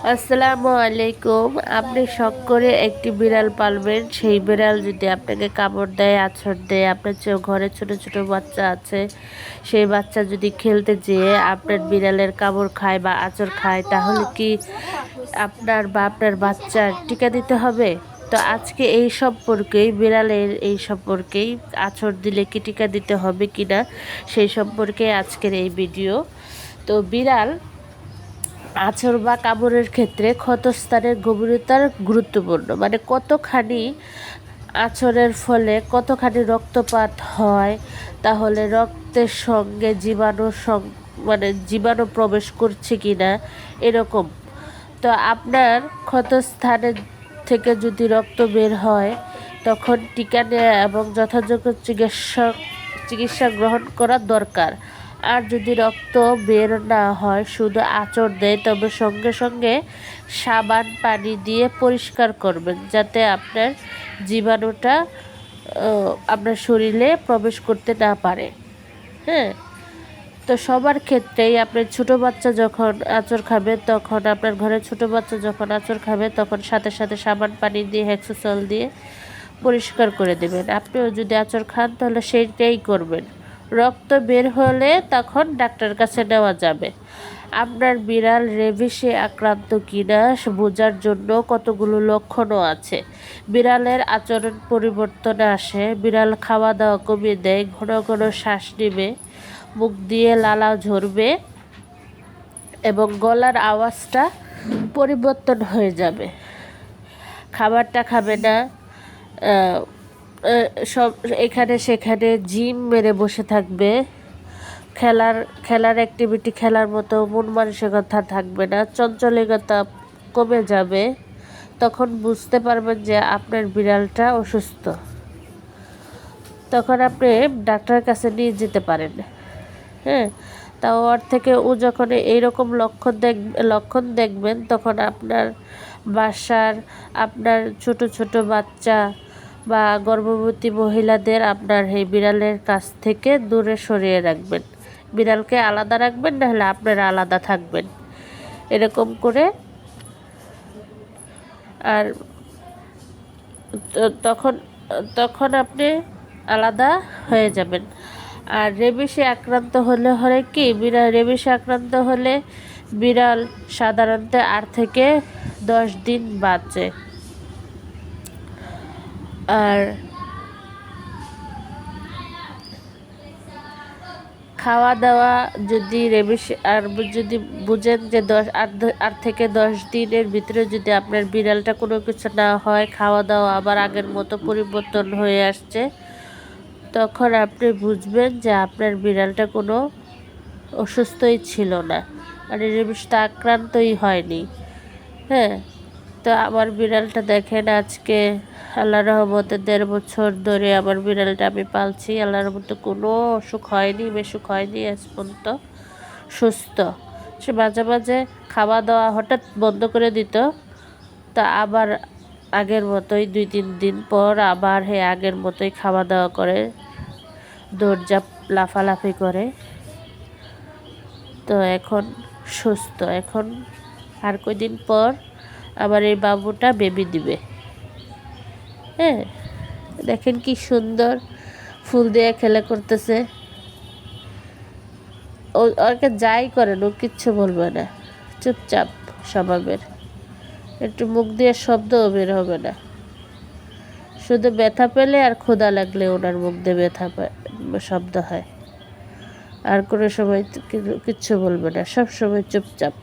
আসসালামু আলাইকুম। আপনি শখ করে একটি বিড়াল পালবেন। সেই বিড়াল যদি আপনাকে কামড় দেয়, আঁচড় দেয়, আপনার ঘরে ছোট ছোট বাচ্চা আছে, সেই বাচ্চা যদি খেলতে যেয়ে আপনার বিড়ালের কামড় খায় বা আঁচড় খায়, তাহলে কি আপনার বা আপনার বাচ্চার টিকা দিতে হবে? তো আজকে এই সম্পর্কেই, বিড়ালের এই সম্পর্কেই, আঁচড় দিলে কি টিকা দিতে হবে কিনা সেই সম্পর্কে আজকের এই ভিডিও। তো বিড়াল আঁচড় বা কামড়ের ক্ষেত্রে ক্ষতস্থানের গভীরতার গুরুত্বপূর্ণ, মানে কতখানি আঁচড়ের ফলে কতখানি রক্তপাত হয়, তাহলে রক্তের সঙ্গে জীবাণু প্রবেশ করছে কিনা এরকম। তো আপনার ক্ষতস্থানের থেকে যদি রক্ত বের হয়, তখন টিকা নেওয়া এবং যথাযোগ্য চিকিৎসা গ্রহণ করা দরকার। আর যদি রক্ত বের না হয়, শুধু আঁচড় দেয়, তবে সঙ্গে সঙ্গে সাবান পানি দিয়ে পরিষ্কার করবেন, যাতে আপনার জীবাণুটা আপনার শরীরে প্রবেশ করতে না পারে। হ্যাঁ, তো সবার ক্ষেত্রেই আপনার ছোটো বাচ্চা যখন আঁচড় খাবে, তখন আপনার ঘরে ছোটো বাচ্চা যখন আঁচড় খাবে, তখন সাথে সাথে সাবান পানি দিয়ে হেক্সোসল দিয়ে পরিষ্কার করে দেবেন। আপনিও যদি আঁচড় খান, তাহলে সেইটাই করবেন। রক্ত বের হলে তখন ডাক্তারের কাছে নেওয়া যাবে। আপনার বিড়াল রেবিসে আক্রান্ত কিনা বোঝার জন্য কতগুলো লক্ষণও আছে। বিড়ালের আচরণ পরিবর্তন আসে, বিড়াল খাওয়া দাওয়া কমিয়ে দেয়, ঘন ঘন শ্বাস নেবে, মুখ দিয়ে লালা ঝরবে এবং গলার আওয়াজটা পরিবর্তন হয়ে যাবে। খাবারটা খাবে না, সব এখানে সেখানে জিম মেরে বসে থাকবে, খেলার অ্যাক্টিভিটি খেলার মতো মন মানসিকতা থাকবে না, চঞ্চলিকতা কমে যাবে। তখন বুঝতে পারবেন যে আপনার বিড়ালটা অসুস্থ। তখন আপনি ডাক্তারের কাছে নিয়ে যেতে পারেন। হ্যাঁ, তাও ওর থেকে যখন এইরকম লক্ষণ দেখবেন, তখন আপনার বাসার আপনার ছোট ছোট বাচ্চা বা গর্ভবতী মহিলাদের আপনার এই বিড়ালের কাছ থেকে দূরে সরিয়ে রাখবেন। বিড়ালকে আলাদা রাখবেন, নাহলে আপনারা আলাদা থাকবেন, এরকম করে। আর তখন তখন আপনি আলাদা হয়ে যাবেন। আর রেবিসে আক্রান্ত হলে কি, রেবিসে আক্রান্ত হলে বিড়াল সাধারণত 8 থেকে 10 দিন বাঁচে। আর খাওয়া দাওয়া যদি যদি বুঝেন যে 8 থেকে 10 দিনের ভিতরে যদি আপনার বিড়ালটা কোনো কিছু না হয়, খাওয়া দাওয়া আবার আগের মতো পরিবর্তন হয়ে আসছে, তখন আপনি বুঝবেন যে আপনার বিড়ালটা কোনো অসুস্থই ছিল না, মানে রেবিসটা আক্রান্তই হয়নি। হ্যাঁ, তো আমার বিড়ালটা দেখেন, আজকে আল্লাহর রহমতে 1.5 বছর ধরে আমার বিড়ালটা আমি পালছি। আল্লাহর রহমতে কোনো অসুখ হয়নি, বেসুখ হয়নি, আজ পর্যন্ত সুস্থ। সে মাঝে মাঝে খাওয়া দাওয়া হঠাৎ বন্ধ করে দিত, তা আবার আগের মতোই 2-3 দিন পর আবার আগের মতোই খাওয়া দাওয়া করে, দৌড়ঝাঁপ লাফালাফি করে। তো এখন সুস্থ। এখন আর কয়দিন পর আবার এই বাবুটা বেবি দিবে। হ্যাঁ, দেখেন কি সুন্দর ফুল দিয়ে খেলা করতেছে। ওকে যাই করেন, ও কিচ্ছু বলবে না, চুপচাপ স্বভাবের। একটু মুখ দিয়ে শব্দও বের হবে না, শুধু ব্যথা পেলে আর ক্ষুধা লাগলে ওনার মুখ দিয়ে শব্দ হয়। আর কোনো সময় কিচ্ছু বলবে না, সব সময় চুপচাপ।